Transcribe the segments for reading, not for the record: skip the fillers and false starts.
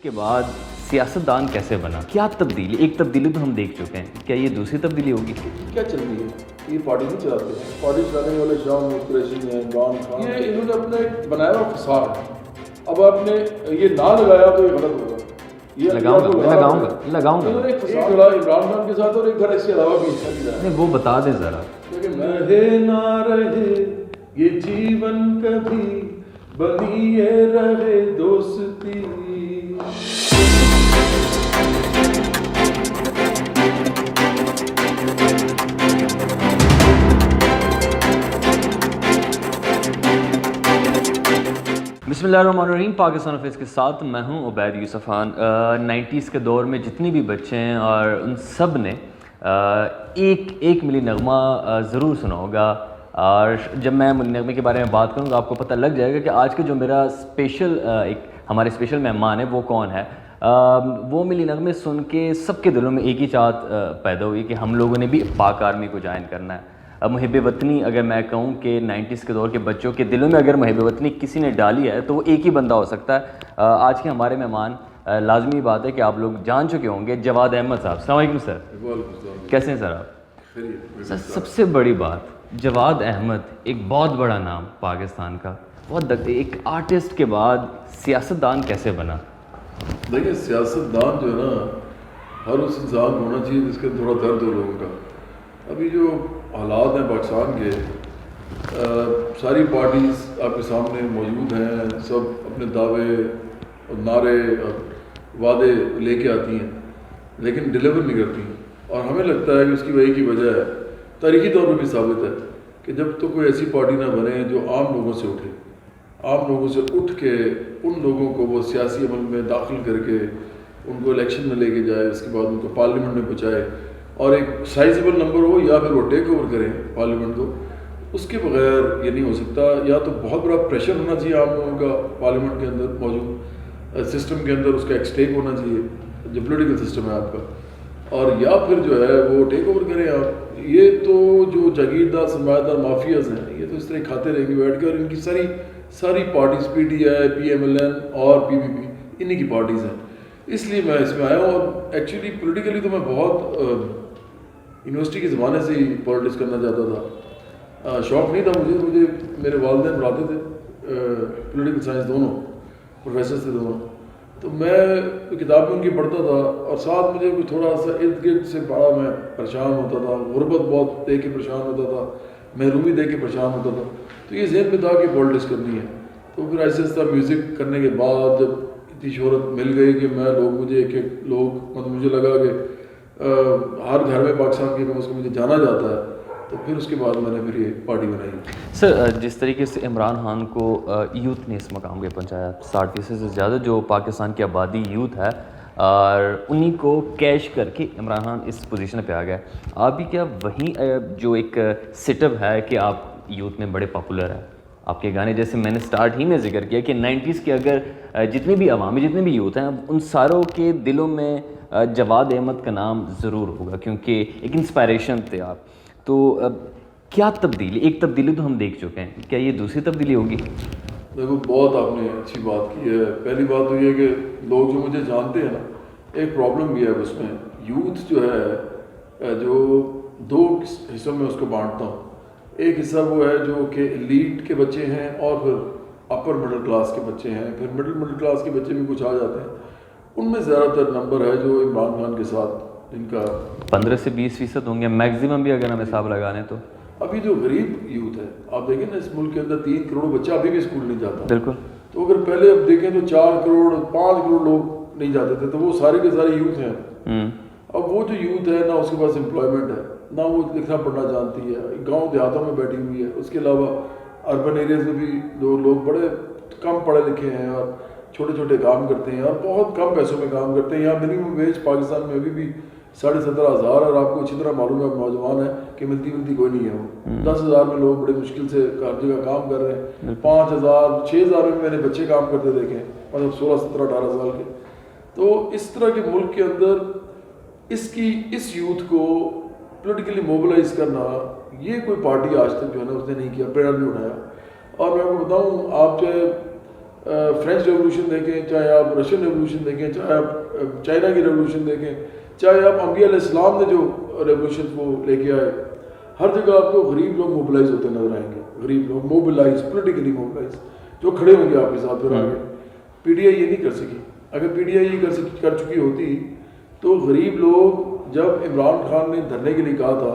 کے بعد سیاستدان کیسے بنا؟ کیا تبدیلی؟ ایک تبدیلی تو ہم دیکھ چکے ہیں، کیا یہ دوسری تبدیلی ہوگی؟ کیا چل رہی ہے؟ یہ پارٹی نہیں چلاتے ہیں، پارٹی چلانے والے شاہ قریشی ہیں، عمران خان، یہ انہوں نے اپنا ایک بنایا ہوا فساد ہے۔ اب آپ نے یہ نہ لگایا تو یہ غلط ہوگا۔ لگاؤں گا انہوں نے ایک فساد لڑا عمران خان کے ساتھ، اور ایک گھر اس کے علاوہ بھی نہیں، وہ بتا دیں ذرا۔ رہے نہ رہے یہ جیون کبھی بنی یہ رہے دوستی۔ بسم اللہ الرحمن الرحیم۔ پاکستان افیز کے ساتھ میں ہوں عبید یوسف خان۔ 90s کے دور میں جتنے بھی بچے ہیں اور ان سب نے ایک ملی نغمہ ضرور سنا ہوگا، اور جب میں ملی نغمے کے بارے میں بات کروں تو آپ کو پتہ لگ جائے گا کہ آج کا جو میرا ہمارے اسپیشل مہمان ہے وہ کون ہے۔ وہ ملی نغمے سن کے سب کے دلوں میں ایک ہی چاہت پیدا ہوئی کہ ہم لوگوں نے بھی پاک آرمی کو جوائن کرنا ہے۔ محب وطنی اگر میں کہوں کہ 90s کے دور کے بچوں کے دلوں میں اگر محب وطنی کسی نے ڈالی ہے تو وہ ایک ہی بندہ ہو سکتا ہے۔ آج کے ہمارے مہمان، لازمی بات ہے کہ آپ لوگ جان چکے ہوں گے، جواد احمد صاحب۔ السلام علیکم سر، کیسے ہیں سر آپ؟ سر سب سے بڑی بات، جواد احمد ایک بہت بڑا نام پاکستان کا، ایک آرٹسٹ کے بعد سیاستدان کیسے بنا؟ دیکھیں، سیاستدان جو ہے نا، ہر اس انسان کو ہونا چاہیے جس کا تھوڑا درد ہو لوگوں کا۔ ابھی جو حالات ہیں پاکستان کے، ساری پارٹیز آپ کے سامنے موجود ہیں، سب اپنے دعوے اور نعرے اور وعدے لے کے آتی ہیں لیکن ڈیلیور نہیں کرتی، اور ہمیں لگتا ہے کہ اس کی وجہ کی وجہ ہے، تاریخی طور پہ بھی ثابت ہے کہ جب تو کوئی ایسی پارٹی نہ بنے جو عام لوگوں سے اٹھے، عام لوگوں سے اٹھ کے ان لوگوں کو وہ سیاسی عمل میں داخل کر کے ان کو الیکشن میں لے کے جائے، اس کے بعد ان کو پارلیمنٹ میں پہنچائے، اور ایک سائزیبل نمبر ہو، یا پھر وہ ٹیک اوور کریں پارلیمنٹ کو۔ اس کے بغیر یہ نہیں ہو سکتا۔ یا تو بہت بڑا پریشر ہونا چاہیے عام لوگوں کا پارلیمنٹ کے اندر موجود سسٹم کے اندر، اس کا ایک اسٹیک ہونا چاہیے جو پولیٹیکل سسٹم ہے آپ کا، اور یا پھر جو ہے وہ ٹیک اوور کریں آپ۔ یہ تو جو جاگیردار سرمایہ دار مافیاز ہیں، یہ تو اس طرح کھاتے رہیں گے بیٹھ کے، اور ان کی ساری parties, P T I, P M L N اور پی پی پی، انہی کی پارٹیز ہیں۔ اس لیے میں اس میں آیا ہوں، اور ایکچولی پولیٹیکلی تو میں بہت یونیورسٹی کے زمانے سے ہی پالیٹکس کرنا چاہتا تھا۔ شوق نہیں تھا مجھے میرے والدین پڑھاتے تھے پولیٹیکل سائنس، دونوں پروفیسرز تھے دونوں، تو میں کتابیں ان کی پڑھتا تھا، اور ساتھ مجھے کوئی تھوڑا سا ارد گرد سے بڑا میں پریشان ہوتا تھا، غربت بہت دیکھ کے پریشان ہوتا تھا، محرومی دیکھ کے پریشان ہوتا تھا، تو یہ ذہن میں تھا کہ پالیٹکس کرنی ہے۔ تو پھر ایسے ایسا میوزک کرنے کے بعد جب اتنی شہرت مل گئی کہ مجھے لگا کہ ہر گھر میں پاکستان کے میں اس کو مجھے جانا جاتا ہے، تو پھر اس کے بعد میں نے پھر یہ پارٹی بنائی۔ سر، جس طریقے سے عمران خان کو یوتھ نے اس مقام پہ پہنچایا، 60% سے زیادہ جو پاکستان کی آبادی یوتھ ہے، اور انہی کو کیش کر کے عمران خان اس پوزیشن پہ آ گیا۔ آپ بھی کیا وہیں جو ایک سیٹ اپ ہے کہ آپ یوتھ میں بڑے پاپولر ہیں، آپ کے گانے جیسے میں نے سٹارٹ ہی میں ذکر کیا کہ 90s کے اگر جتنے بھی عوامی جتنے بھی یوتھ ہیں، ان ساروں کے دلوں میں جواد احمد کا نام ضرور ہوگا، کیونکہ ایک انسپائریشن تھے آپ۔ تو کیا تبدیلی؟ ایک تبدیلی تو ہم دیکھ چکے ہیں، کیا یہ دوسری تبدیلی ہوگی؟ دیکھو، بہت آپ نے اچھی بات کی ہے۔ پہلی بات تو یہ ہے کہ لوگ جو مجھے جانتے ہیں نا، ایک پرابلم بھی ہے اس میں۔ یوتھ جو ہے، جو دو حصوں میں اس کو بانٹتا ہوں۔ ایک حصہ وہ ہے جو کہ ایلیٹ کے بچے ہیں، اور پھر اپر مڈل کلاس کے بچے ہیں، پھر مڈل کلاس کے بچے بھی کچھ آ جاتے ہیں۔ ان میں زیادہ تر نمبر ہے جو عمران خان کے ساتھ، جن کا 15 سے 20% ہوں گے میکزیمم بھی، اگر ہم حساب لگانے تو۔ ابھی جو غریب یوتھ ہے، آپ دیکھیں نا، اس ملک کے اندر 3 کروڑ بچہ ابھی بھی اسکول نہیں جاتا۔ بالکل۔ تو اگر پہلے اب دیکھیں تو 4 کروڑ 5 کروڑ لوگ نہیں جاتے تھے، تو وہ سارے کے سارے یوتھ ہیں۔ اب وہ جو یوتھ ہے نا، اس کے پاس امپلائمنٹ ہے نہ، وہ لکھنا پڑھنا جانتی ہے، گاؤں دیہاتوں میں بیٹھی ہوئی ہے۔ اس کے علاوہ اربن ایریاز میں بھی لوگ بڑے کم پڑھے لکھے ہیں، اور چھوٹے چھوٹے کام کرتے ہیں، اور بہت کم پیسوں میں کام کرتے ہیں۔ یہاں منیمم ویج پاکستان میں ابھی بھی 17,500، اور آپ کو اچھی طرح معلوم ہے، نوجوان ہے کہ ملتی کوئی نہیں ہے۔ وہ 10,000 میں لوگ بڑے مشکل سے ہر جگہ کام کر رہے ہیں۔ 5,000 6,000 میں نے بچے کام کرتے دیکھے ہیں، مطلب 16 17 18 سال کے۔ تو اس طرح کے ملک کے اندر اس یوتھ کو پولیٹیکلی موبلائز کرنا، یہ کوئی پارٹی آج تک جو ہے نا اس نے نہیں کیا، پیڑا نہیں اٹھایا۔ اور میں آپ کو بتاؤں، آپ چاہے فرینچ ریولوشن دیکھیں، چاہے آپ رشین ریولوشن دیکھیں، چاہے آپ چائنا کی ریولوشن دیکھیں، چاہے آپ انبیاء علیہ السلام نے جو ریولوشن وہ لے کے آئے، ہر جگہ آپ کو غریب لوگ موبلائز ہوتے نظر آئیں گے. غریب لوگ موبلائز، پولیٹیکلی موبلائز، جو کھڑے ہوں گے آپ کے ساتھ. پھر آگے پی ڈی آئی یہ نہیں کر سکی. اگر پی ڈی آئی یہ کر چکی ہوتی تو غریب لوگ جب عمران خان نے دھرنے کے لیے کہا تھا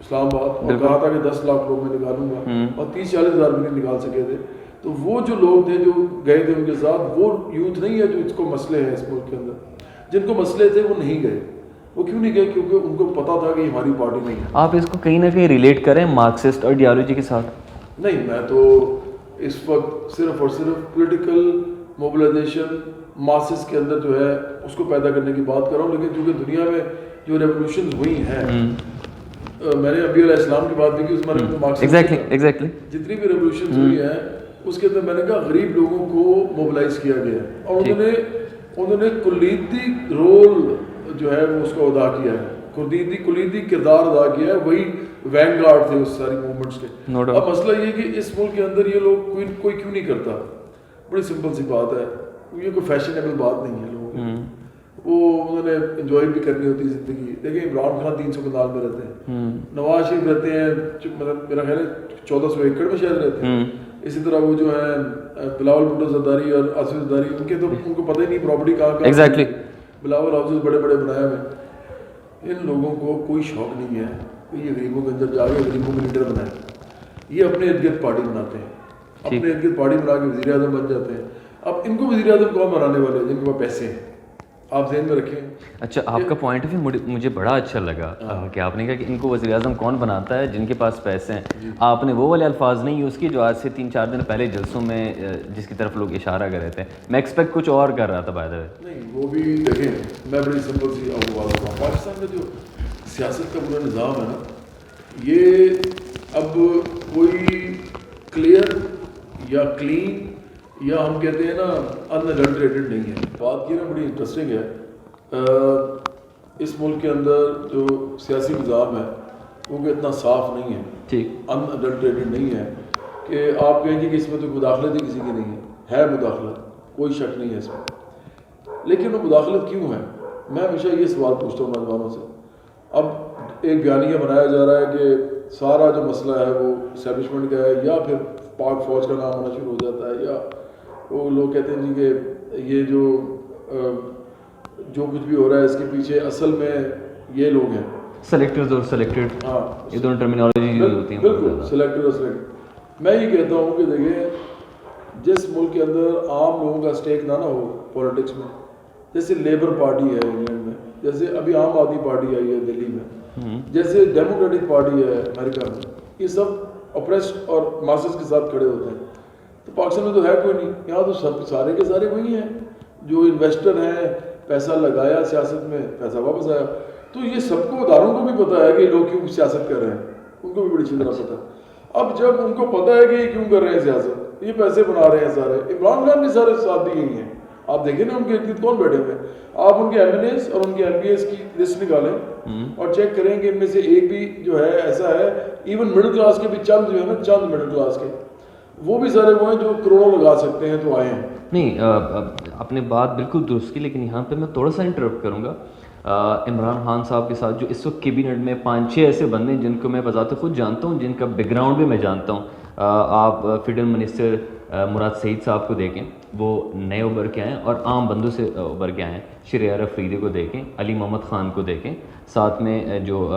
اسلام آباد اور کہا تھا کہ 10 لاکھ لوگ میں نکالوں گا اور 30-40 ہزار بھی نہیں نکال سکے تھے، تو وہ جو لوگ تھے جو گئے تھے ان کے ساتھ، وہ یوتھ نہیں ہے جو اس کو مسئلے ہیں اس ملک کے اندر. جن کو مسئلے تھے وہ نہیں گئے. وہ کیوں نہیں گئے؟ کیونکہ ان کو پتا تھا کہ ہماری پارٹی نہیں ہے. آپ اس کو کہیں نہ کہیں ریلیٹ کریں مارکسسٹ آئیڈیالوجی کے ساتھ؟ نہیں، میں تو اس وقت صرف اور صرف پولیٹیکل موبلائزیشن ماسز کے اندر جو ہے اس کو پیدا کرنے کی بات کر رہا ہوں. لیکن چونکہ دنیا میں جو ریولوشن ہوئی ہیں، میں نے ابھی علیہ السلام کی بات بھی کی، اس میں ایگزیکٹلی جتنی بھی ریولوشن ہوئی ہیں اس کے اندر میں نے کہا غریب لوگوں کو موبلائز کیا گیا ہے اور انہوں نے کلیدی رول جو ہے وہ اس کو ادا کیا ہے، کلیدی کردار ادا کیا ہے. وہی وینگ گارڈ تھے اس ساری موومنٹس کے. اب مسئلہ یہ کہ اس ملک کے اندر یہ لوگ کوئی کیوں نہیں کرتا. بڑی سمپل سی بات ہے، یہ کوئی فیشنیبل بات نہیں ہے لوگوں کی. وہ انہوں نے انجوائے بھی کرنی ہوتی زندگی. دیکھیں عمران خان 300 کنال میں رہتے ہیں، نواز شریف رہتے ہیں مطلب میرا خیال ہے 1400 ایکڑ میں شاید رہتے ہیں. اسی طرح وہ جو ہیں بلاول بھٹو زرداری اور آصف زرداری، ان کو پتہ ہی نہیں پراپرٹی کہاں بلاول ہاؤسز بڑے بڑے بنائے ہوئے. ان لوگوں کو کوئی شوق نہیں ہے کہ یہ غریبوں کے اندر جا کے غریبوں کو لیڈر بنائے. یہ اپنے ارد گرد پارٹی بناتے ہیں، اپنے ارد گرد پارٹی بنا کے وزیر اعظم بن جاتے ہیں. اب ان کو وزیر اعظم کون بنانے والے ہیں؟ جن کے پاس پیسے ہیں. آپ ذہن میں رکھیں. اچھا، آپ کا پوائنٹ آف ویو مجھے بڑا اچھا لگا کہ آپ نے کہا کہ ان کو وزیر اعظم کون بناتا ہے؟ جن کے پاس پیسے ہیں. آپ نے وہ والے الفاظ نہیں یوز کیے جو آج سے 3-4 دن پہلے جلسوں میں جس کی طرف لوگ اشارہ کر رہے تھے. میں ایکسپیکٹ کچھ اور کر رہا تھا بائی دا وے. نہیں، وہ بھی دیکھیں، میں بڑی سمپل سی آپ کو بات کرتا ہوں. پاکستان میں جو سیاست کا پورا نظام ہے نا، یہ اب کوئی کلیئر یا کلین یا ہم کہتے ہیں نا انڈلٹریٹڈ نہیں ہے. بات یہ نا بڑی انٹرسٹنگ ہے. اس ملک کے اندر جو سیاسی نظام ہے وہ کہ اتنا صاف نہیں ہے، ٹھیک، انڈلٹریٹڈ نہیں ہے کہ آپ کہیں گے کہ اس میں تو مداخلت ہی کسی کی نہیں ہے. مداخلت، کوئی شک نہیں ہے اس میں. لیکن وہ مداخلت کیوں ہے؟ میں ہمیشہ یہ سوال پوچھتا ہوں نوجوانوں سے. اب ایک بیانیہ بنایا جا رہا ہے کہ سارا جو مسئلہ ہے وہ اسٹیبلشمنٹ کا ہے، یا پھر پاک فوج کا نام ہونا شروع ہو جاتا ہے، یا وہ لوگ کہتے ہیں جی کہ یہ جو کچھ بھی ہو رہا ہے اس کے پیچھے اصل میں یہ لوگ ہیں سلیکٹرز اور سلیکٹڈ. ہاں، یہ دونوں ٹرمینالوجی یوز ہوتی ہیں. بالکل، سلیکٹڈ اور سلیکٹڈ. میں یہ کہتا ہوں کہ دیکھیں، جس ملک کے اندر عام لوگوں کا اسٹیک نہ ہو پولیٹکس میں، جیسے لیبر پارٹی ہے انگلینڈ میں، جیسے ابھی عام آدمی پارٹی آئی ہے دلی میں، جیسے ڈیموکریٹک پارٹی ہے امریکہ میں، یہ سب اپریسڈ اور ماسز کے ساتھ کھڑے ہوتے ہیں. تو پاکستان میں تو ہے کوئی نہیں. یہاں تو سب سارے کے سارے وہی ہیں جو انویسٹر ہیں، پیسہ لگایا سیاست میں، پیسہ واپس آیا. تو یہ سب کو اداروں کو بھی پتہ ہے کہ لوگ کیوں سیاست کر رہے ہیں، ان کو بھی بڑی اچھی طرح پتہ ہے. اب جب ان کو پتہ ہے کہ یہ کیوں کر رہے ہیں سیاست، یہ پیسے بنا رہے ہیں سارے. عمران خان کے سارے ساتھ بھی یہی ہیں. آپ دیکھیں نا ان کے ارد کون بیٹھے ہوئے ہیں. آپ ان کے ایم این ایز اور ان کے ایم پی ایز کی لسٹ نکالیں اور چیک کریں کہ ان میں سے ایک بھی جو ہے ایسا ہے، ایون مڈل کلاس کے بھی چند جو ہے نا، چند مڈل کلاس کے، وہ بھی سارے وہ ہیں جو کروڑوں لگا سکتے ہیں تو آئے ہیں. نہیں، آپ نے بات بالکل درست کی، لیکن یہاں پہ میں تھوڑا سا انٹرپٹ کروں گا. عمران خان صاحب کے ساتھ جو اس وقت کیبنٹ میں 5-6 ایسے بندے ہیں جن کو میں بذات خود جانتا ہوں، جن کا بیک گراؤنڈ بھی میں جانتا ہوں. آپ فیڈرل منسٹر مراد سعید صاحب کو دیکھیں، وہ نئے ابھر کے آئے ہیں اور عام بندوں سے ابھر کے آئے ہیں. شہریار افریدی کو دیکھیں، علی محمد خان کو دیکھیں، ساتھ میں جو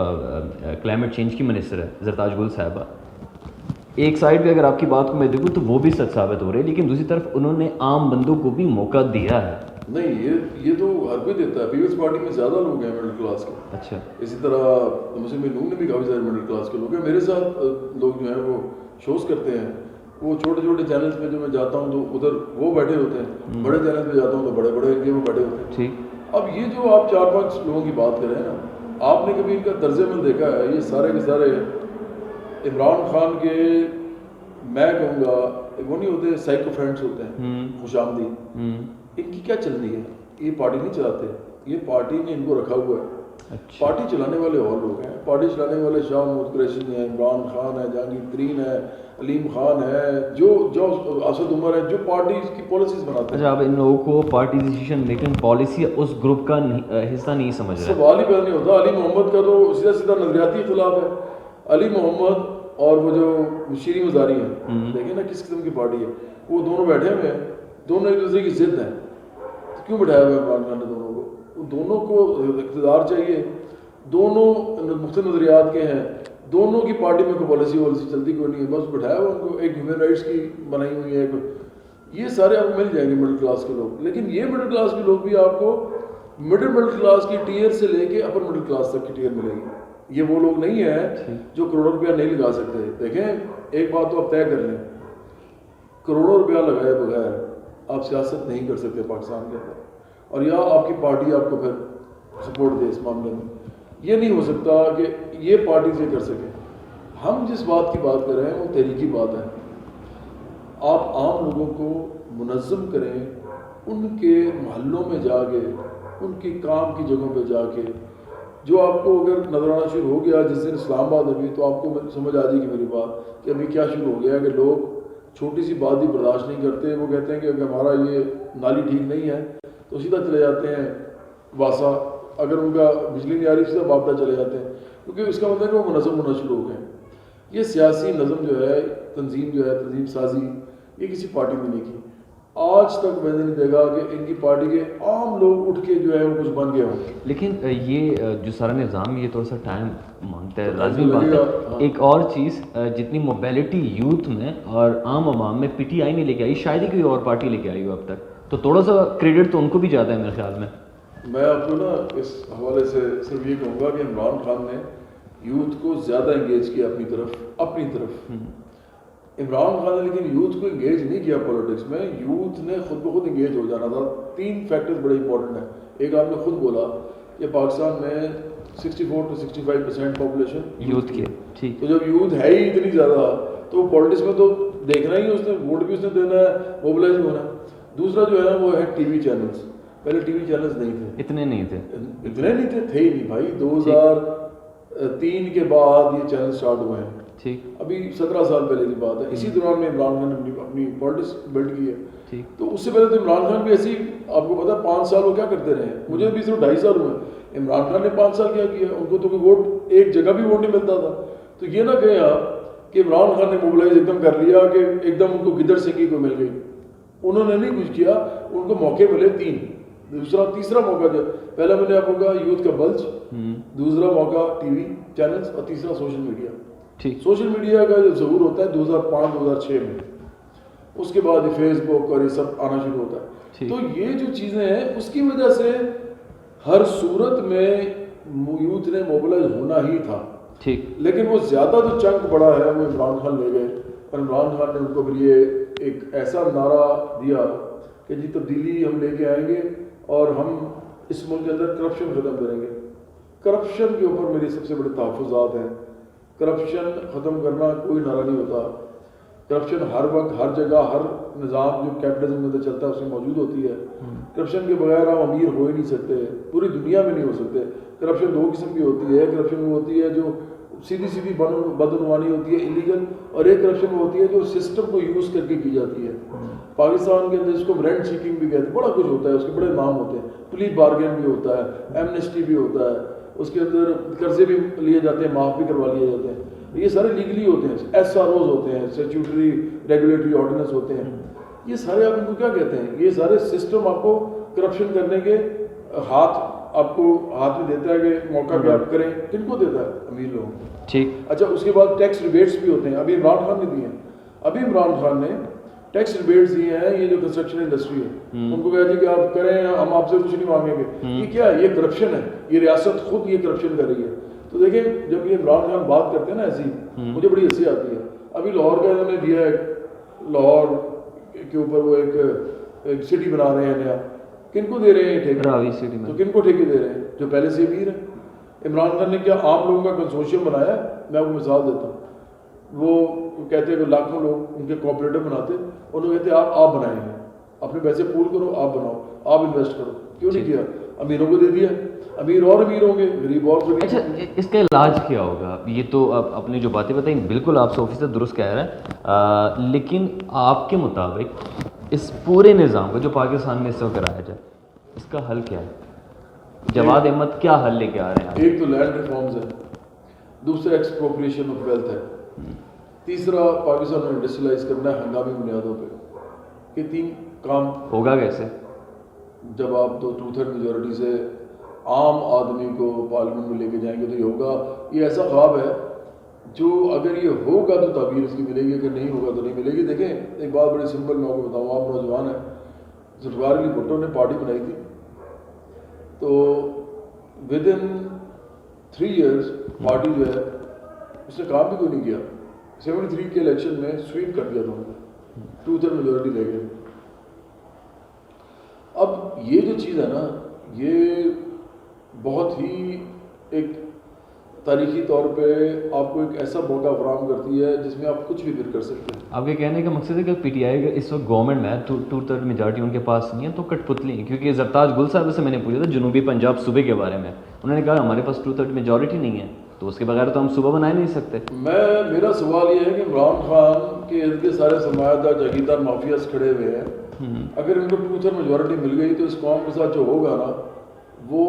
کلائمیٹ چینج کی منسٹر ہے زرتاج گل صاحبہ. ایک سائڈ پہ اگر آپ کی بات کو میں دیکھوں تو وہ بھی سچ ثابت ہو رہے ہیں، لیکن دوسری طرف انہوں نے عام بندوں کو بھی موقع دیا ہے. نہیں، یہ تو ہر کوئی دیتا ہے. پیپلز پارٹی میں زیادہ لوگ ہیں مڈل کلاس کے. اچھا. اسی طرح مسلم لیگ نے بھی کافی سارے مڈل کلاس کے لوگ ہیں. میرے ساتھ لوگ جو ہیں وہ شوز کرتے ہیں. وہ چھوٹے چھوٹے چینلز پہ جو میں جاتا ہوں تو ادھر وہ بیٹھے ہوتے ہیں، بڑے چینل پہ جاتا ہوں تو بڑے بڑے وہ بیٹھے ہوتے ہیں. ٹھیک. اب یہ جو آپ 4-5 لوگوں کی بات کر رہے ہیں نا، آپ نے کبھی ان کا طرز عمل دیکھا ہے؟ یہ سارے کے سارے عمران خان کے، میں کہوں گا وہ نہیں ہوتے سائیکو فرینڈس ہوتے ہیں، خوش آمدید. ان کی کیا چل رہی ہے؟ یہ پارٹی نہیں چلاتے، یہ پارٹی نے ان کو رکھا ہوا ہے. پارٹی چلانے والے اور لوگ ہیں. پارٹی چلانے والے شاہ محمود قریشی ہیں, عمران خان ہے, جہانگیر ترین ہے, علیم خان ہے, جو اسد عمر ہے, جو پارٹی کی پالیسیز بناتے ہیں. اچھا, آپ ان لوگوں کو پارٹی ڈیسیشن میکنگ پالیسی اس گروپ کا حصہ نہیں سمجھ رہے؟ سوال ہی پیدا نہیں ہوتا. علی محمد کا تو سیدھا سیدھا نظریاتی خلاف ہے. علی محمد اور وہ جو شیریں مزاری ہیں, دیکھیں نا کس قسم کی پارٹی ہے. وہ دونوں بیٹھے ہوئے ہیں, دونوں ایک دوسرے کی ضد ہیں. کیوں بٹھایا ہوا ہے عمران خان نے دونوں کو؟ دونوں کو اقتدار چاہیے, دونوں مختلف نظریات کے ہیں, دونوں کی پارٹی میں کوئی پالیسی چلتی کوئی نہیں ہے, بس بٹھایا ہوا ان کو. ایک ہیومن رائٹس کی بنائی ہوئی ہے, یہ سارے آپ کو مل جائیں گے مڈل کلاس کے لوگ. لیکن یہ مڈل کلاس کے لوگ بھی آپ کو مڈل کلاس کی ٹیئر سے لے کے اپر مڈل کلاس تک کی ٹیئر ملے گی. یہ وہ لوگ نہیں ہیں جو کروڑوں روپیہ نہیں لگا سکتے. دیکھیں ایک بات تو آپ طے کر لیں, کروڑوں روپیہ لگائے بغیر آپ سیاست نہیں کر سکتے پاکستان کے اندر, اور یا آپ کی پارٹی آپ کو پھر سپورٹ دے اس معاملے میں. یہ نہیں ہو سکتا کہ یہ پارٹی سے کر سکے. ہم جس بات کی بات کر رہے ہیں وہ تحریکی بات ہے. آپ عام لوگوں کو منظم کریں, ان کے محلوں میں جا کے, ان کی کام کی جگہوں پہ جا کے. جو آپ کو اگر نظر آنا شروع ہو گیا جس دن اسلام آباد ابھی, تو آپ کو سمجھ آ جائے گی میری بات کہ ابھی کیا شروع ہو گیا کہ لوگ چھوٹی سی بات بھی برداشت نہیں کرتے. وہ کہتے ہیں کہ اگر ہمارا یہ نالی ٹھیک نہیں ہے تو سیدھا چلے جاتے ہیں واسا, اگر ان کا بجلی نہیں آ رہی سیدھا بابدا چلے جاتے ہیں, کیونکہ اس کا مطلب ہے کہ وہ منظم ہونا شروع ہو گئے ہیں. یہ سیاسی نظم جو ہے, تنظیم سازی, یہ کسی پارٹی نے نہیں کی. آج تک میں نے نہیں دیکھا کہ ان کی پارٹی کے عام لوگ اٹھ کے جو ہے وہ کچھ بن گیا ہوں. لیکن یہ جو سارا نظام یہ تھوڑا سا ٹائم مانگتا ہے, لازمی بات ہے. ایک اور چیز, جتنی موبیلٹی یوتھ میں اور عام عوام میں پی ٹی آئی نہیں لے کے آئی, شاید ہی کوئی اور پارٹی لے کے آئی ہو اب تک, تو تھوڑا سا کریڈٹ تو ان کو بھی زیادہ ہے میرے خیال میں. میں آپ کو نا اس حوالے سے صرف یہ کہوں گا کہ عمران خان نے یوتھ کو زیادہ انگیج کیا اپنی طرف. عمران خان نے لیکن یوتھ کو انگیج نہیں کیا پولیٹکس میں. یوتھ نے خود بخود انگیج ہو جانا تھا. 3 فیکٹرز بڑے امپورٹنٹ ہیں. ایک آپ نے خود بولا کہ پاکستان میں 64 to 65% پاپولیشن یوتھ کی, ٹھیک. تو جب یوتھ ہے ہی اتنی زیادہ تو پولیٹکس میں تو دیکھنا ہی ہے, اس نے ووٹ بھی اس نے دینا ہے, موبلائز بھی ہونا ہے. دوسرا جو ہے وہ ہے ٹی وی چینلز. پہلے ٹی وی چینلز نہیں تھے, اتنے نہیں تھے, تھے ہی نہیں بھائی. 2003 کے بعد یہ چینل سٹارٹ ہوئے ہیں. ٹھیک, ابھی 17 سال پہلے کی بات ہے. اسی دوران میں عمران خان نے اپنی پالیٹکس بلڈ کی ہے. ٹھیک. تو اس سے پہلے تو عمران خان بھی ایسی, آپ کو پتا 5 سال وہ کیا کرتے رہے. مجھے بھی صرف 2.5 سال ہوئے. عمران خان نے 5 سال کیا کیا, ان کو تو کوئی ووٹ ایک جگہ بھی ووٹ نہیں ملتا تھا. تو یہ نہ کہیں آپ کہ عمران خان نے موبلائز ایک دم کر لیا کہ ایک دم ان کو گدڑ سنگھی کو مل گئی. انہوں نے نہیں کچھ کیا, ان کو موقع ملے 3. تیسرا موقع جو پہلا میں نے آپ کو کہا یوتھ کا بلج, دوسرا موقع ٹی وی چینلز, اور تیسرا سوشل میڈیا. سوشل میڈیا کا جو ظہور ہوتا ہے 2005-2006 میں, اس کے بعد فیس بک اور یہ سب آنا شروع ہوتا ہے. تو یہ جو چیزیں ہیں اس کی وجہ سے ہر صورت میں یوتھ نے موبلائز ہونا ہی تھا. ٹھیک. لیکن وہ زیادہ جو چنک بڑا ہے وہ عمران خان لے گئے, اور عمران خان نے ان کو پھر یہ ایک ایسا نعرہ دیا کہ جی تبدیلی ہم لے کے آئیں گے اور ہم اس ملک کے اندر کرپشن ختم کریں گے. کرپشن کے اوپر میری سب سے بڑے تحفظات ہیں. کرپشن ختم کرنا کوئی نعرہ نہیں ہوتا. کرپشن ہر وقت ہر جگہ ہر نظام جو کیپٹلزم کے اندر چلتا ہے اس میں موجود ہوتی ہے. کرپشن کے بغیر آپ امیر ہو ہی نہیں سکتے, پوری دنیا میں نہیں ہو سکتے. کرپشن 2 قسم کی ہوتی ہے. کرپشن وہ ہوتی ہے جو سیدھی بدعنوانی ہوتی ہے, انلیگل, اور ایک کرپشن وہ ہوتی ہے جو سسٹم کو یوز کر کے کی جاتی ہے. پاکستان کے اندر اس کو رینٹ سیکنگ بھی کہتے ہیں, بڑا کچھ ہوتا ہے, اس کے بڑے نام ہوتے ہیں. پلی بارگین بھی ہوتا ہے, ایمنسٹی بھی ہوتا ہے, اس کے اندر قرضے بھی لیے جاتے ہیں, معاف بھی کروا لیے جاتے ہیں. یہ سارے لیگلی ہوتے ہیں. ایس آر اوز ہوتے ہیں, اسٹیچوٹری ریگولیٹری آرڈیننس ہوتے ہیں. یہ سارے آپ ان کو کیا کہتے ہیں, یہ سارے سسٹم آپ کو کرپشن کرنے کے آپ کو ہاتھ میں دیتا ہے کہ موقع بھی آپ کریں. کن کو دیتا ہے؟ امیر لوگوں کو. ٹھیک. اچھا, اس کے بعد ٹیکس ریبیٹس بھی ہوتے ہیں. ابھی عمران خان نے دیے ہیں. ابھی عمران خان نے ٹیکس ریبیٹس دیے ہیں. یہ جو کنسٹرکشن انڈسٹری ہے ان کو کہا جی کہ آپ کریں, ہم آپ سے کچھ نہیں مانگیں گے. یہ کیا ہے؟ یہ کرپشن ہے. یہ ریاست خود یہ کرپشن کر رہی ہے. تو دیکھیں جب یہ عمران خان بات کرتے ہیں نا ایسی, مجھے بڑی ہنسی آتی ہے. ابھی لاہور کا انہوں نے دیا ہے, لاہور کے اوپر وہ ایک سٹی بنا رہے ہیں نیا. کن کو دے رہے ہیں ٹھیکے؟ راوی سٹی میں. تو کن کو ٹھیکے دے رہے ہیں؟ جو پہلے سے امیر ہیں. عمران خان نے کیا عام لوگوں کا کنسورشیم بنایا؟ میں آپ کو مثال دیتا ہوں. وہ کہتے ہیں کہ لاکھوں لوگ ان کے کوآپریٹو بناتے, انہوں نے کہتے ہیں آپ بنائیں گے, اپنے پیسے پول کرو, آپ بناؤ, آپ انویسٹ کرو. کیوں نہیں کیا؟ امیروں کو دے دیا, امیر اور امیر ہوں گے, غریب اور غریب. اچھا اس کا علاج کیا ہوگا؟ یہ تو آپ نے جو باتیں بتائیں بالکل آپ 100% درست کہہ رہے ہیں, لیکن آپ کے مطابق اس پورے نظام کو جو پاکستان میں اس وقت کرایا جائے اس کا حل کیا ہے؟ جواد احمد کیا حل لے کے آ رہے ہیں؟ ایک تو لینڈ ریفارمز ہے, دوسرا ایکسپروپریشن آف ویلتھ ہے, تیسرا پاکستان میں انڈسٹریلائز کرنا ہے ہنگامی بنیادوں پہ. یہ 3 کام ہوگا کیسے؟ جب آپ تو 2/3 میجورٹی سے عام آدمی کو پارلیمنٹ میں لے کے جائیں گے تو یہ ہوگا. یہ ایسا خواب ہے جو اگر یہ ہوگا تو تعبیر اس کی ملے گی, اگر نہیں ہوگا تو نہیں ملے گی. دیکھیں ایک بات بڑی سمپل میں آپ کو بتاؤں, آپ نوجوان ہیں, ذوالفقار علی بھٹو نے پارٹی بنائی تھی تو ود ان 3 ایئرس پارٹی جو ہے اس نے کام بھی کوئی نہیں کیا. 73 کے الیکشن میں سویپ کر دیا تھا انہوں نے, 2/3 میجورٹی لے گئے. اب یہ جو چیز ہے نا, یہ بہت ہی ایک تاریخی طور پہ آپ کو ایک ایسا موقع فراہم کرتی ہے جس میں آپ کچھ بھی پھر کر سکتے ہیں. آپ کے کہنے کا مقصد ہے کہ پی ٹی آئی اس وقت گورنمنٹ میں 2/3 میجارٹی ان کے پاس نہیں ہے تو کٹ پتلی ہیں, کیونکہ زرتاج گل صاحب سے میں نے پوچھا تھا جنوبی پنجاب صوبے کے بارے میں, انہوں نے کہا ہمارے پاس 2/3 میجورٹی نہیں ہے تو اس کے بغیر تو ہم صوبہ بنا ہی نہیں سکتے. میرا سوال یہ ہے کہ عمران خان کے ارد گرد سارے سرمایہ دار جاگیردار مافیاز کھڑے ہوئے ہیں, اگر ان کو 2/3 میجورٹی مل گئی تو اس قوم کے ساتھ جو ہوگا نا وہ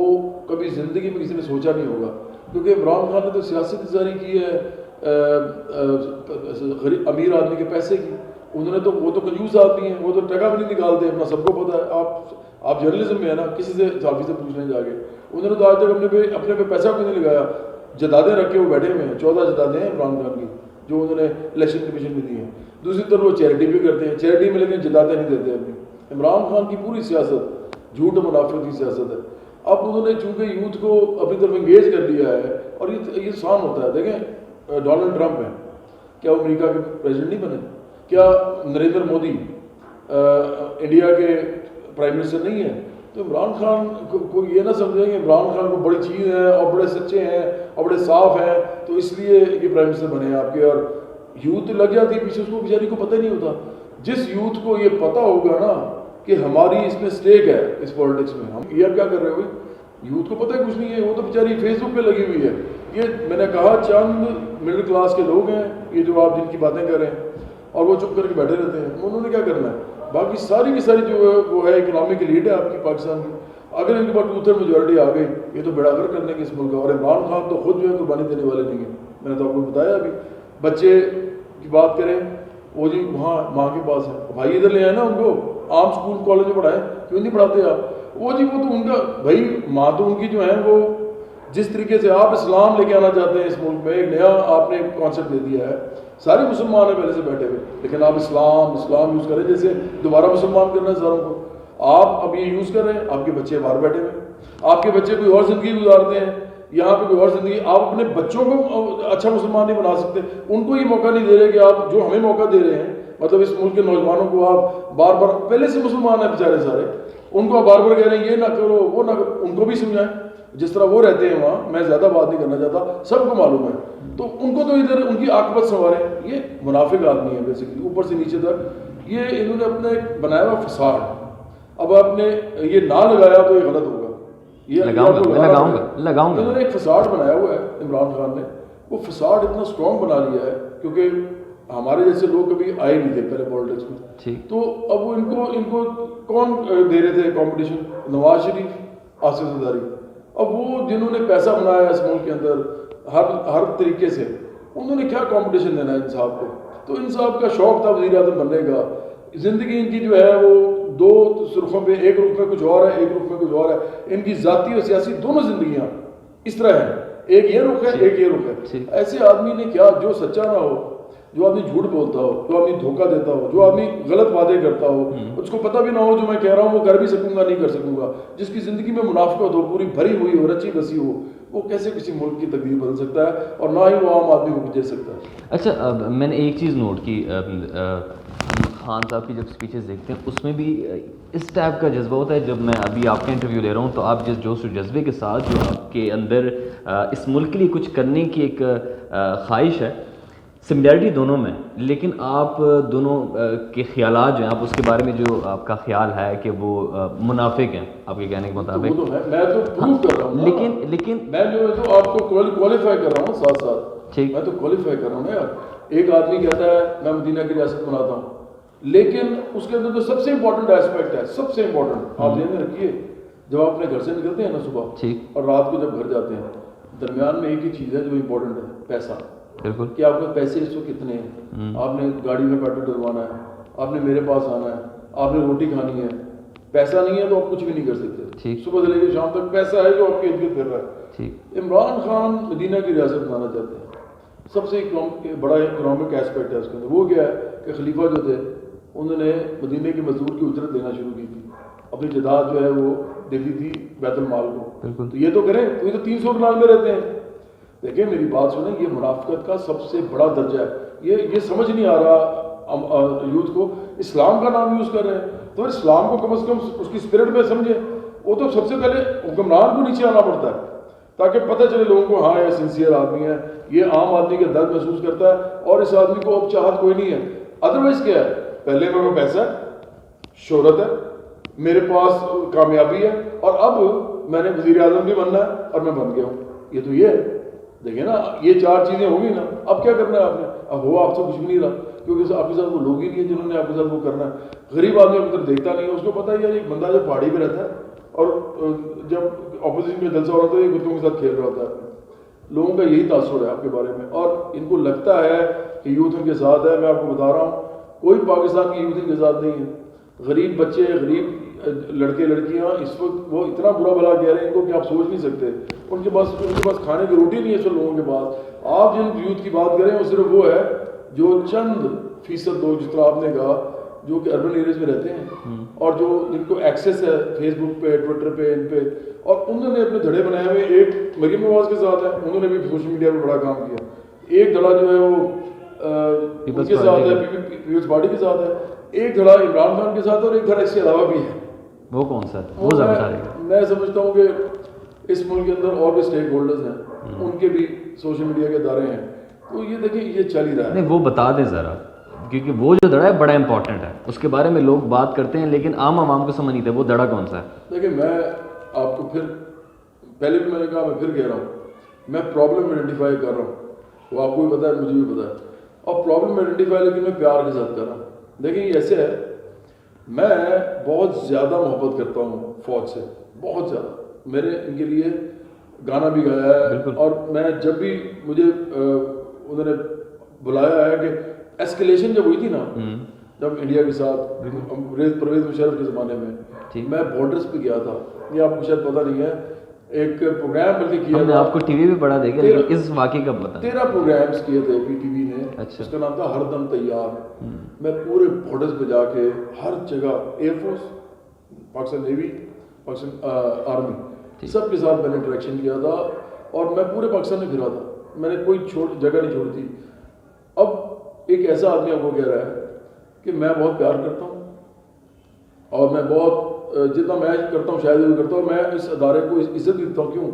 کبھی زندگی میں کسی نے سوچا نہیں ہوگا. کیونکہ عمران خان نے تو سیاست جاری کی ہے امیر آدمی کے پیسے کی. انہوں نے تو وہ تو کنجوس آدمی ہیں, وہ تو ٹکا بھی نہیں نکالتے, اپنا سب کو پتہ ہے. آپ جرنلزم میں ہے نا, کسی سے صحافی سے پوچھ لیں جا کے, انہوں نے تو آج تک اپنے پہ پیسہ کوئی نہیں لگایا. جدادیں رکھ کے وہ بیٹھے ہوئے ہیں, 14 جدادیں ہیں عمران خان کی جو انہوں نے الیکشن کمیشن میں دی ہیں. دوسری طرف وہ چیریٹی بھی کرتے ہیں, چیریٹی میں لیکن جدادیں نہیں دیتے اپنی. عمران خان کی پوری سیاست جھوٹ و منافقت کی سیاست ہے. اب انہوں نے چونکہ یوتھ کو اپنی طرف انگیج کر لیا ہے, اور یہ آسان ہوتا ہے. دیکھیں ڈونلڈ ٹرمپ ہیں, کیا وہ امریکہ کے پریزیڈنٹ نہیں بنے؟ کیا نریندر مودی انڈیا کے پرائم منسٹر نہیں ہیں؟ تو عمران خان کو یہ نہ سمجھیں کہ عمران خان کو بڑی چیز ہے اور بڑے سچے ہیں اور بڑے صاف ہیں تو اس لیے یہ پرائم منسٹر بنے ہیں آپ کے. اور یوتھ لگ جاتی ہے پیچھے, اس کو بیچاری کو پتہ ہی نہیں ہوتا. جس یوتھ کو یہ پتہ ہوگا نا کہ ہماری اس میں اسٹیک ہے اس پالیٹکس میں, ہم یہ کیا کر رہے ہوئے, یوتھ کو پتہ ہے کچھ نہیں ہے, وہ تو بیچاری فیس بک پہ لگی ہوئی ہے. یہ میں نے کہا چند مڈل کلاس کے لوگ ہیں یہ جو آپ جن کی باتیں کر رہے ہیں اور وہ چپ کر کے بیٹھے رہتے ہیں, انہوں نے کیا کرنا ہے. باقی ساری کی ساری جو ہے وہ ہے اکنامک لیڈ ہے آپ کی پاکستان کی. اگر ان کے پاس 2/3 میجورٹی آ گئی یہ تو بیڑا غرق کر دیں گے اس ملک کا. اور عمران خان تو خود جو ہے قربانی دینے والے نہیں ہیں. میں نے تو آپ کو بتایا ابھی, بچے کی بات کریں وہ جی وہاں ماں کے پاس ہے, بھائی ادھر لے آئے نا ان کو, عام اسکول کالج میں پڑھائیں, کیوں نہیں پڑھاتے آپ؟ وہ جی وہ تو ان کا بھائی ماں تو ان کی جو ہے وہ جس طریقے سے آپ اسلام لے کے آنا چاہتے ہیں اس ملک میں, ایک نیا آپ نے کانسیپٹ دے دیا ہے. سارے مسلمان ہیں پہلے سے بیٹھے ہوئے, لیکن آپ اسلام یوز کریں جیسے دوبارہ مسلمان کرنا ہے ساروں کو. آپ اب یہ یوز کر رہے ہیں, آپ کے بچے باہر بیٹھے ہوئے, آپ کے بچے کوئی اور زندگی گزارتے ہیں یہاں پہ کوئی اور زندگی. آپ اپنے بچوں کو اچھا مسلمان نہیں بنا سکتے, ان کو یہ موقع نہیں دے رہے کہ آپ جو ہمیں موقع دے رہے ہیں, مطلب اس ملک کے نوجوانوں کو آپ بار بار, پہلے سے مسلمان ہیں بیچارے سارے, ان کو آپ بار بار کہہ رہے ہیں یہ نہ کرو وہ نہ کرو. ان کو بھی سمجھائیں جس طرح وہ رہتے ہیں وہاں, میں زیادہ بات نہیں کرنا چاہتا, سب کو معلوم ہے. تو ان کو تو ادھر ان کی عاقبت سنواریں. یہ منافق آدمی ہے بیسیکلی اوپر سے نیچے تک. یہ انہوں نے اپنا ایک بنایا ہوا فساد, اب آپ نے یہ نہ لگایا تو یہ غلط ہوگا. یہ لگاؤں گا. انہوں نے ایک فساد بنایا ہوا ہے عمران خان نے, وہ فساد اتنا اسٹرانگ بنا لیا ہے کیونکہ ہمارے جیسے لوگ کبھی آئے نہیں تھے پہلے پالیٹکس میں. تو اب وہ ان کو کون دے رہے تھے کمپٹیشن؟ نواز شریف, آصف زرداری. اب وہ جنہوں نے پیسہ بنایا اس ملک کے اندر ہر طریقے سے, انہوں نے کیا کمپٹیشن دینا ہے انصاف کو؟ تو انصاف کا شوق تھا وزیر اعظم بننے کا. زندگی ان کی جو ہے وہ 2 سرخوں پہ, ایک رخ میں کچھ اور ہے, ایک رخ میں کچھ اور ہے. ان کی ذاتی اور سیاسی دونوں زندگیاں اس طرح ہیں, ایک یہ رخ ہے ایک یہ رخ ہے. ایسے آدمی نے کیا, جو سچا نہ ہو, جو آدمی جھوٹ بولتا ہو, جو آدمی دھوکہ دیتا ہو, جو آدمی غلط وعدے کرتا ہو, اس کو پتہ بھی نہ ہو جو میں کہہ رہا ہوں وہ کر بھی سکوں گا نہیں کر سکوں گا, جس کی زندگی میں منافقت ہو, پوری بھری ہوئی ہو, رچی بسی ہو, وہ کیسے کسی ملک کی تقدیر بدل سکتا ہے, اور نہ ہی وہ عام آدمی کو دے سکتا ہے. اچھا میں نے ایک چیز نوٹ کی, خان صاحب کی جب اسپیچز دیکھتے ہیں اس میں بھی اس ٹائپ کا جذبہ ہوتا ہے. جب میں ابھی آپ کا انٹرویو لے رہا ہوں تو آپ جس جوش و جذبے کے ساتھ جو آپ کے اندر اس ملک کے لیے کچھ کرنے کی ایک خواہش ہے, سملیرٹی دونوں میں، لیکن آپ دونوں کے خیالات جو ہیں، آپ اس کے بارے میں جو آپ کا خیال ہے کہ وہ منافق ہیں آپ کے کہنے کے مطابق، وہ تو ہے، میں تو پروو کر رہا ہوں نا، لیکن میں جو ہے تو آپ کو کوالیفائی کر رہا ہوں ساتھ ساتھ، ٹھیک، میں تو کوالیفائی کر رہا ہوں نا یار. ایک آدمی کہتا ہے میں مدینہ کی ریاست بناتا ہوں، لیکن اس کے اندر جو سب سے امپورٹنٹ اسپیکٹ ہے، سب سے امپورٹنٹ آپ ذہن میں رکھیے، جب آپ اپنے گھر سے نکلتے ہیں نا صبح ٹھیک، اور رات کو جب گھر جاتے ہیں، درمیان میں ایک ہی چیز ہے جو امپورٹنٹ ہے، پیسہ. بالکل، کہ آپ کے پیسے اس وقت کتنے ہیں، آپ نے گاڑی میں پیٹرول ڈلوانا ہے، آپ نے میرے پاس آنا ہے، آپ نے روٹی کھانی ہے. پیسہ نہیں ہے تو آپ کچھ بھی نہیں کر سکتے. ٹھیک، صبح سے لے کے شام تک پیسہ ہے جو آپ کے ارد گرد پھر رہا ہے. ٹھیک، عمران خان مدینہ کی ریاست بنانا چاہتے ہیں. سب سے بڑا اکنامک ایسپیکٹ ہے اس کے اندر، وہ کیا ہے کہ خلیفہ جو تھے انہوں نے مدینہ کے مزدور کی اجرت لینا شروع کی تھی، اپنی جداد جو ہے وہ دیتی تھی بیت المال کو. بالکل، تو یہ تو کریں، تو یہ تو 300 کنال میں رہتے ہیں. دیکھیں میری بات سنیں، یہ منافقت کا سب سے بڑا درجہ ہے. یہ سمجھ نہیں آ رہا یوتھ کو، اسلام کا نام یوز کر رہے ہیں، تو اسلام کو کم از کم اس کی اسپرٹ میں سمجھیں. وہ تو سب سے پہلے حکمران کو نیچے آنا پڑتا ہے تاکہ پتہ چلے لوگوں کو ہاں یہ سنسیئر آدمی ہے، یہ عام آدمی کے درد محسوس کرتا ہے اور اس آدمی کو اب چاہت کوئی نہیں ہے. ادروائز کیا ہے، پہلے میرے کو پیسہ ہے، شہرت ہے، میرے پاس کامیابی ہے، اور اب میں نے وزیر اعظم بھی بننا ہے اور میں بن گیا ہوں. یہ تو یہ ہے. دیکھیں نا، یہ 4 چیزیں ہو گئی نا، اب کیا کرنا ہے آپ نے؟ اب ہوا آپ سے کچھ بھی نہیں رہا، کیونکہ آپ کے ساتھ وہ لوگ ہی نہیں ہیں جنہوں نے آپ کے ساتھ وہ کرنا ہے. غریب آدمی ادھر دیکھتا نہیں ہے، اس کو پتہ ہے یار ایک بندہ جو پہاڑی پہ رہتا ہے اور جب اپوزیشن میں جلسہ ہو رہا تھا یہ کتوں کے ساتھ کھیل رہا ہوتا ہے. لوگوں کا یہی تاثر ہے آپ کے بارے میں، اور ان کو لگتا ہے کہ یوتھ ان کے ساتھ ہے. میں آپ کو بتا رہا ہوں کوئی پاکستان کی یوتھ ان کے ساتھ نہیں ہے. غریب بچے، غریب لڑکے لڑکیاں اس وقت وہ اتنا برا بلا کہہ رہے ہیں ان کو کہ آپ سوچ نہیں سکتے. ان کے پاس کھانے کی روٹی نہیں ہے سب لوگوں کے پاس. آپ جن یوتھ کی بات کریں وہ صرف وہ ہے جو چند فیصد لوگ، جس طرح آپ نے کہا، جو کہ اربن ایریاز میں رہتے ہیں اور جو جن کو ایکسیس ہے فیس بک پہ، ٹویٹر پہ، ان پہ، اور انہوں نے اپنے دھڑے بنائے ہوئے. ایک مریم نواز کے ساتھ ہے، انہوں نے بھی سوشل میڈیا پہ بڑا کام کیا. ایک دھڑا جو ہے وہ ان کے ساتھ ہے، پیپلز پارٹی کے ساتھ ہے. ایک دھڑا عمران خان کے ساتھ، اور ایک دھڑا اس کے علاوہ بھی ہے. وہ کون سا ہے؟ وہ ذرا بتا دیں. میں سمجھتا ہوں کہ اس ملک کے اندر اور بھی اسٹیک ہولڈرز ہیں، ان کے بھی سوشل میڈیا کے ادارے ہیں. تو یہ دیکھیں یہ چل ہی رہا ہے. نہیں وہ بتا دیں ذرا، کیونکہ وہ جو دڑا ہے بڑا امپورٹنٹ ہے، اس کے بارے میں لوگ بات کرتے ہیں لیکن عام عوام کو سمجھ نہیں تھا وہ دڑا کون سا ہے. دیکھیں میں آپ کو پھر پہلے بھی میں نے کہا، میں پھر کہہ رہا ہوں، میں پرابلم آئیڈینٹیفائی کر رہا ہوں. وہ آپ کو بھی پتہ ہے، مجھے بھی پتہ ہے. اور پرابلم آئیڈینٹیفائی لیکن میں پیار کے ساتھ کر رہا ہوں. دیکھیں یہ ایسے ہے، میں بہت زیادہ محبت کرتا ہوں فوج سے، بہت زیادہ. میں نے ان کے لیے گانا بھی گایا ہے، اور میں جب بھی مجھے انہوں نے بلایا ہے کہ ایسکیلیشن جب ہوئی تھی نا، جب انڈیا کے ساتھ پرویز مشرف کے زمانے میں، میں بارڈرز پہ گیا تھا. یہ آپ کو شاید پتہ نہیں ہے، ایک پروگرام بلکہ کیا تھا، آپ کو ٹی وی پہ بڑا دیکھا لیکن اس واقعے کا پتہ 13 پروگرامز کیے تھے پی ٹی وی نے. اس کا نام تھا ہر دم تیار. میں پورے بارڈرز پہ جا کے ہر جگہ، air force, Pakistan navy, Pakistan army, سب کے ساتھ میں نے انٹریکشن کیا تھا، اور میں پورے پاکستان میں پھرا تھا. میں نے کوئی جگہ نہیں چھوڑی تھی. اب ایک ایسا آدمی آپ کو کہہ رہا ہے کہ میں بہت پیار کرتا ہوں، اور میں بہت جتنا میں کرتا ہوں شاید وہ کرتا ہوں. میں اس ادارے کو عزت دیتا ہوں. کیوں؟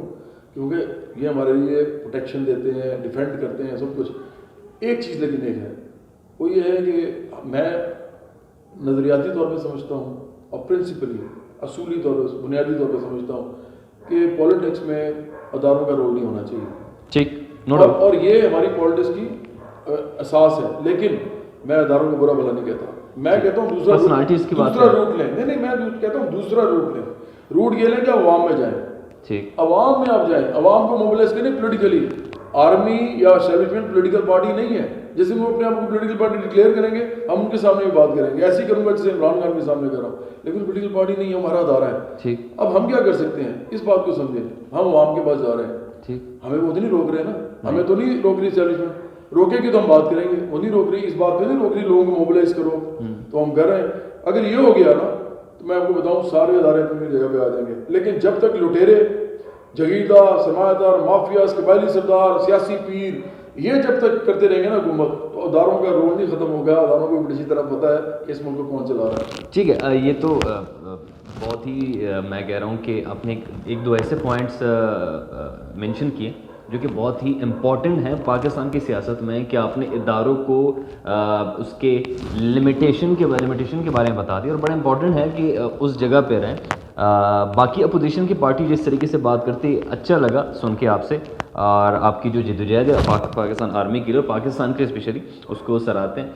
کیونکہ یہ ہمارے لیے پروٹیکشن دیتے ہیں، ڈیفینڈ کرتے ہیں، سب کچھ. ایک چیز لیکن ایک ہے، وہ یہ ہے کہ میں نظریاتی طور پہ سمجھتا ہوں، اور پرنسپلی اصولی طور پہ، بنیادی طور پہ سمجھتا ہوں کہ پولیٹکس میں اداروں کا رول نہیں ہونا چاہیے. ٹھیک، اور یہ ہماری پولیٹکس کی اساس ہے. لیکن میں اداروں کو برا بھلا نہیں کہتا. میں کہتا ہوں دوسرا روٹ لیں. نہیں میں کہتا ہوں دوسرا روٹ لیں. روٹ یہ لیں کہ عوام میں جائیں. عوام میں آپ جائیں، عوام کو موبلائز کریں پولیٹیکلی. آرمی یا اسٹیبلشمنٹ پولیٹیکل پارٹی نہیں ہے. جیسے وہ اپنے آپ کو پولیٹیکل پارٹی ڈکلیئر کریں گے، ہم ان کے سامنے بھی بات کریں گے. ایسے ہی کروں گا جیسے عمران خان کے سامنے کر رہا ہوں. لیکن پولیٹیکل پارٹی نہیں ہے، ہمارا ادارہ ہے. اب ہم کیا کر سکتے ہیں؟ اس بات کو سمجھیں. ہم عوام کے پاس جا رہے ہیں، ہمیں وہ تو نہیں روک رہے نا، ہمیں تو نہیں روک رہی اسٹیبلشمنٹ. روکے گی تو ہم بات کریں گے، وہ نہیں روک رہی. اس بات پہ نہیں روک رہی لوگوں کو موبلائز کرو، تو ہم کر رہے ہیں. اگر یہ ہو گیا نا تو میں آپ کو بتاؤں سارے ادارے اپنی جگہ پہ آ جائیں گے. لیکن جب تک لٹیرے، جگیردار، سرمایہ دار، مافیاز، قبائلی سردار، سیاسی پیر یہ جب تک کرتے رہیں گے نا حکومت، تو اداروں کا رول نہیں ختم ہوگا. اداروں کو بڑی طرح پتہ ہے کہ اس ملک کو کون چلا رہا ہے. ٹھیک ہے. یہ تو بہت ہی میں کہہ رہا ہوں کہ آپ نے ایک دو ایسے پوائنٹس مینشن کیے جو کہ بہت ہی امپورٹنٹ ہے پاکستان کی سیاست میں کہ آپ نے اداروں کو اس کے لمیٹیشن کے بارے میں بتا دی، اور بڑا امپورٹنٹ ہے کہ اس جگہ پہ رہیں. باقی اپوزیشن کی پارٹی جس طریقے سے بات کرتی، اچھا لگا سن کے آپ سے، اور آپ کی جو جدوجہد ہے پاکستان آرمی کی، اور پاکستان کے اسپیشلی اس کو سراہتے ہیں.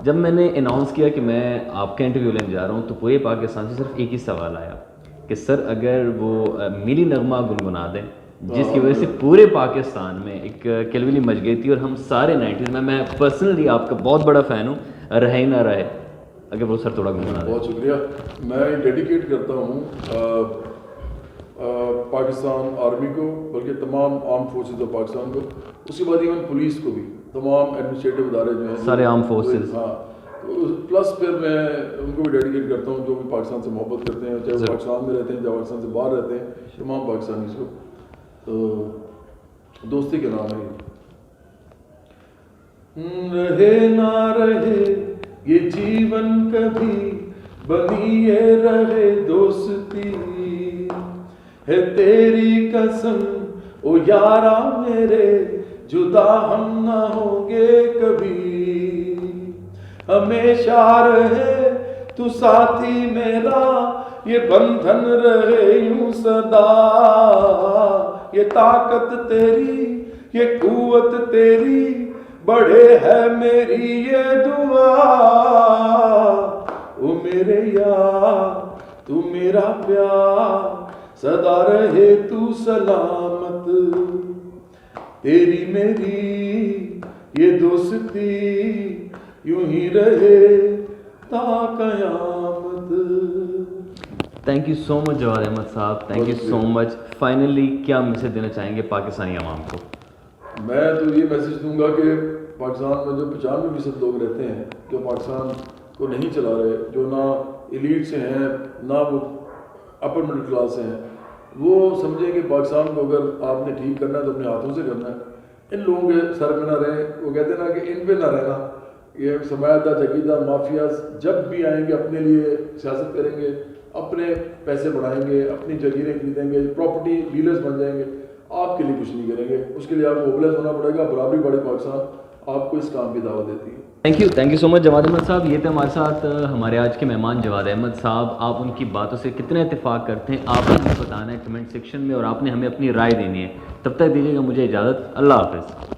جب میں نے اناؤنس کیا کہ میں آپ کا انٹرویو لینے جا رہا ہوں تو پورے پاکستان سے صرف ایک ہی سوال آیا کہ سر اگر وہ میری نغمہ گنگنا دیں، جس کی وجہ سے پورے پاکستان میں ایک کلبلی مچ گئی تھی، اور ہم سارے 90s میں پرسنلی آپ کا بہت بڑا فین ہوں، رہے نہ رہے، اگر وہ سر تھوڑا گنگنا دیں. بہت شکریہ. میں ڈیڈیکیٹ کرتا ہوں پاکستان آرمی کو، بلکہ تمام آرم فورسز آف پاکستان کو، اس کے بعد ایون پولیس کو بھی، تمام ایڈمنسٹریٹو ادارے جو ہیں سارے آرم فورسز. ہاں، پلس پھر میں ان کو بھی ڈیڈیکیٹ کرتا ہوں جو بھی پاکستان سے محبت کرتے ہیں، چاہے وہ پاکستان میں رہتے ہیں چاہے پاکستان سے باہر رہتے ہیں، تمام پاکستانیز کو. تو دوستی کے نام ہے. رہے نہ رہے یہ جیون کبھی، بنی یہ رہے دوستی، ہے تیری قسم او یارا میرے، جدا ہم نہ ہوں گے کبھی، ہمیشہ رہے تو ساتھی میرا، یہ بندھن رہے یوں صدا، یہ طاقت تیری یہ قوت تیری، بڑھے ہے میری یہ دعا، او میرے یار تو میرا پیار، سدا رہے تو سلامت، تیری میری یہ دوستی، یوں ہی رہے تا قیامت. تھینک یو سو مچ جواد احمد صاحب، thank you so much. Finally کیا میسج دینا چاہیں گے پاکستانی عوام کو؟ میں تو یہ میسج دوں گا کہ پاکستان میں جو 95% لوگ رہتے ہیں جو پاکستان کو نہیں چلا رہے، جو نہ ایلیٹ سے ہیں نہ وہ اپر مڈل کلاس سے ہیں، وہ سمجھیں کہ پاکستان کو اگر آپ نے ٹھیک کرنا ہے تو اپنے ہاتھوں سے کرنا ہے. ان لوگوں کے سر میں نہ رہیں. وہ کہتے ہیں نا کہ ان پہ نہ رہنا. یہ سرمایہ دار جگیردار مافیاز جب بھی آئیں گے اپنے لیے سیاست کریں گے، اپنے پیسے بڑھائیں گے، اپنی جگیریں خریدیں گے، پراپرٹی ڈیلرز بن جائیں گے، آپ کے لیے کچھ نہیں کریں گے. اس کے لیے آپ کو موبلائز ہونا پڑے گا. برابری بڑے پاکستان آپ کو اس کام کی دعوت دیتی ہے. تھینک یو سو مچ جواد احمد صاحب. یہ تھے ہمارے ساتھ ہمارے آج کے مہمان جواد احمد صاحب. آپ ان کی باتوں سے کتنے اتفاق کرتے ہیں آپ نے ہمیں بتانا ہے کمنٹ سیکشن میں، اور آپ نے ہمیں اپنی رائے دینی ہے. تب تک دیجیے گا مجھے اجازت. اللہ حافظ.